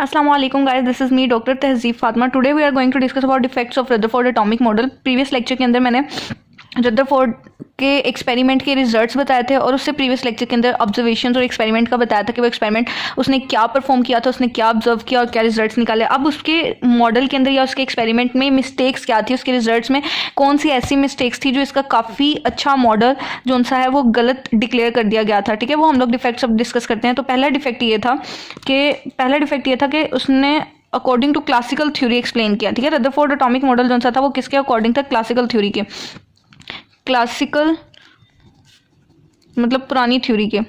Assalamualaikum guys, this is me Dr. Tehzeeb Fatma. Today we are going to discuss about effects of Rutherford atomic model. Previous lecture के अंदर मैंने Rutherford के experiment के results बताए थे और उससे प्रीवियस लेक्चर के अंदर ऑब्जर्वेशंस और एक्सपेरिमेंट का बताया था कि वो एक्सपेरिमेंट उसने क्या परफॉर्म किया था, उसने क्या ऑब्जर्व किया और क्या रिजल्ट्स निकाले। अब उसके मॉडल के अंदर या उसके एक्सपेरिमेंट में मिस्टेक्स क्या थी, उसके रिजल्ट्स में कौन सी ऐसी मिस्टेक्स थी जो इसका काफ़ी अच्छा मॉडल जो सा है वो गलत डिक्लेयर कर दिया गया था। ठीक है, वो हम लोग डिफेक्ट्स अब डिस्कस करते हैं। तो पहला डिफेक्ट ये था कि उसने according to classical theory explain किया। ठीक है, रदरफोर्ड एटॉमिक मॉडल जो सा था वो किसके अकॉर्डिंग था? क्लासिकल थ्योरी के। क्लासिकल मतलब पुरानी थ्योरी के।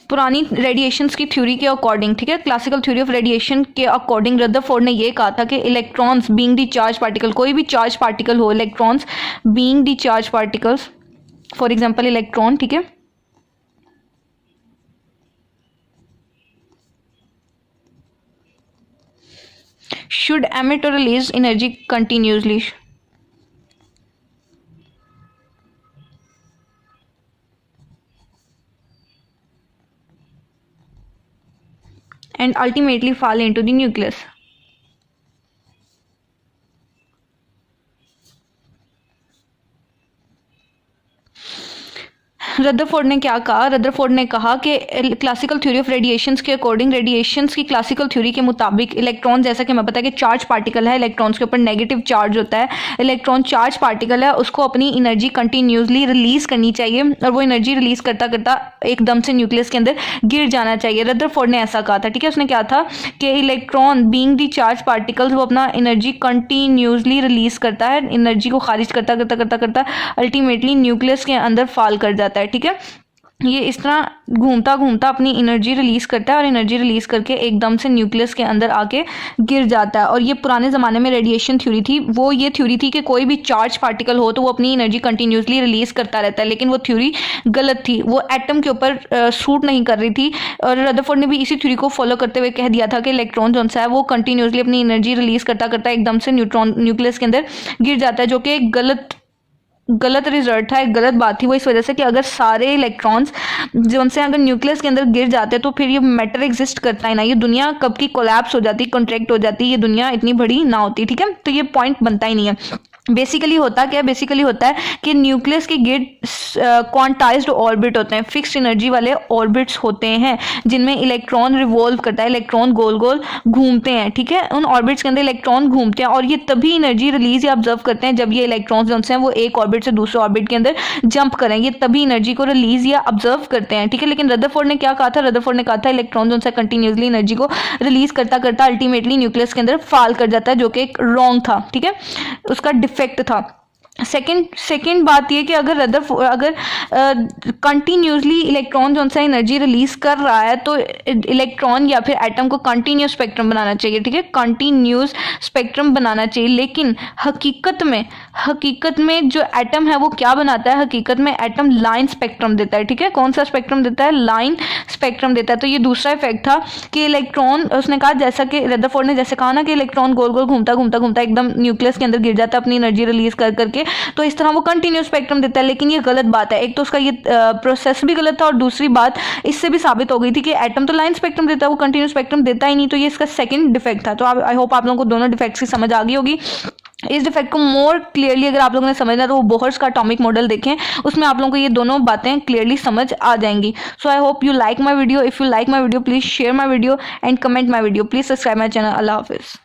पुरानी रेडिएशंस की थ्योरी के अकॉर्डिंग। ठीक है, क्लासिकल थ्योरी ऑफ रेडिएशन के अकॉर्डिंग रदरफोर्ड ने ये कहा था कि electrons being the charge particle, कोई भी चार्ज पार्टिकल हो, electrons being the charge particles, for example electron, ठीक है, should emit or release energy continuously. And ultimately fall into the nucleus. Rutherford ने क्या कहा? रदरफोर्ड ने कहा कि क्लासिकल थ्योरी ऑफ रेडिएशंस के अकॉर्डिंग, रेडिएशंस की क्लासिकल थ्योरी के मुताबिक इलेक्ट्रॉन, जैसा कि हमें पता है कि चार्ज पार्टिकल है, इलेक्ट्रॉन्स के ऊपर नेगेटिव चार्ज होता है, इलेक्ट्रॉन चार्ज पार्टिकल है, उसको अपनी एनर्जी कंटिन्यूसली रिलीज करनी चाहिए और वो एनर्जी रिलीज करता करता एकदम से न्यूक्लियस के अंदर गिर जाना चाहिए। रदरफोर्ड ने ऐसा कहा था। ठीक है, उसने क्या था कि electron being the charge particles वो अपना एनर्जी कंटिन्यूसली रिलीज करता है, एनर्जी को खारिज करता करता करता करता अल्टीमेटली न्यूक्लियस के अंदर फॉल कर जाता है। ठीक है, ये इस तरह घूमता घूमता अपनी एनर्जी रिलीज करता है और एनर्जी रिलीज करके एकदम से न्यूक्लियस के अंदर आके गिर जाता है। और ये पुराने ज़माने में रेडिएशन थ्योरी थी, वो ये थ्योरी थी कि कोई भी चार्ज पार्टिकल हो तो वो अपनी एनर्जी कंटिन्यूसली रिलीज करता रहता है, लेकिन वो थ्योरी गलत थी, वो एटम के ऊपर सूट नहीं कर रही थी। और रदरफोर्ड ने भी इसी थ्योरी को फॉलो करते हुए कह दिया था कि इलेक्ट्रॉन जो है वो कंटिन्यूसली अपनी एनर्जी रिलीज करता करता एकदम से न्यूक्लियस के अंदर गिर जाता है, जो कि गलत रिजल्ट था, एक गलत बात थी। वो इस वजह से कि अगर सारे इलेक्ट्रॉन्स जो उनसे अगर न्यूक्लियस के अंदर गिर जाते तो फिर ये मैटर एग्जिस्ट करता ही ना, ये दुनिया कब की कोलैप्स हो जाती, कॉन्ट्रैक्ट हो जाती, ये दुनिया इतनी बड़ी ना होती। ठीक है, तो ये पॉइंट बनता ही नहीं है। बेसिकली होता क्या है? बेसिकली होता है कि न्यूक्लियस के गिर्द क्वांटाइज्ड ऑर्बिट होते हैं, फिक्स्ड एनर्जी वाले ऑर्बिट्स होते हैं जिनमें इलेक्ट्रॉन रिवॉल्व करता है, इलेक्ट्रॉन गोल गोल घूमते हैं। ठीक है, उन ऑर्बिट्स के अंदर इलेक्ट्रॉन घूमते हैं और ये तभी एनर्जी रिलीज या ऑब्जर्व करते हैं जब ये इलेक्ट्रॉन्स जो हैं वो एक ऑर्बिट से दूसरे ऑर्बिट के अंदर जंप करें, ये तभी एनर्जी को रिलीज या ऑब्जर्व करते हैं। ठीक है, लेकिन रदरफोर्ड ने क्या कहा था? रदरफोर्ड ने कहा था इलेक्ट्रॉन जो है कंटिन्यूसली एनर्जी को रिलीज करता करता अल्टीमेटली न्यूक्लियस के अंदर फॉल कर जाता है, जो कि एक रॉन्ग था। ठीक है, उसका डिफेक्ट था। सेकेंड बात ये कि अगर कंटिन्यूसली इलेक्ट्रॉन जो सा एनर्जी रिलीज कर रहा है तो इलेक्ट्रॉन या फिर एटम को कंटिन्यूस स्पेक्ट्रम बनाना चाहिए। ठीक है, कंटिन्यूस स्पेक्ट्रम बनाना चाहिए, लेकिन हकीकत में जो एटम है वो क्या बनाता है? हकीकत में एटम लाइन स्पेक्ट्रम देता है। ठीक है, कौन सा स्पेक्ट्रम देता है? लाइन स्पेक्ट्रम देता है। तो ये दूसरा इफेक्ट था कि इलेक्ट्रॉन, उसने कहा, जैसा कि रदरफोर्ड ने जैसे कहा ना कि इलेक्ट्रॉन गोल गोल घूमता घूमता घूमता एकदम न्यूक्लियस के अंदर गिर जाता है अपनी एनर्जी रिलीज कर करके, तो इस तरह वो कंटिन्यूस स्पेक्ट्रम देता है, लेकिन ये गलत बात है। एक तो उसका ये प्रोसेस भी गलत था और दूसरी बात इससे भी साबित हो गई थी कि एटम तो लाइन स्पेक्ट्रम देता है, वो कंटिन्यूस स्पेक्ट्रम देता ही नहीं। तो ये इसका सेकंड डिफेक्ट था। तो आई होप आप लोगों को दोनों डिफेक्ट्स की समझ आ गई होगी। इस डिफेक्ट को मोर क्लियरली अगर आप लोगों ने समझना तो वो बोहर्स का एटॉमिक मॉडल देखें, उसमें आप लोगों को ये दोनों बातें क्लियरली समझ आ जाएंगी। So I hope you like my video. If you like my video please share my video and comment my video. Please subscribe my channel. अल्लाह हाफिज़।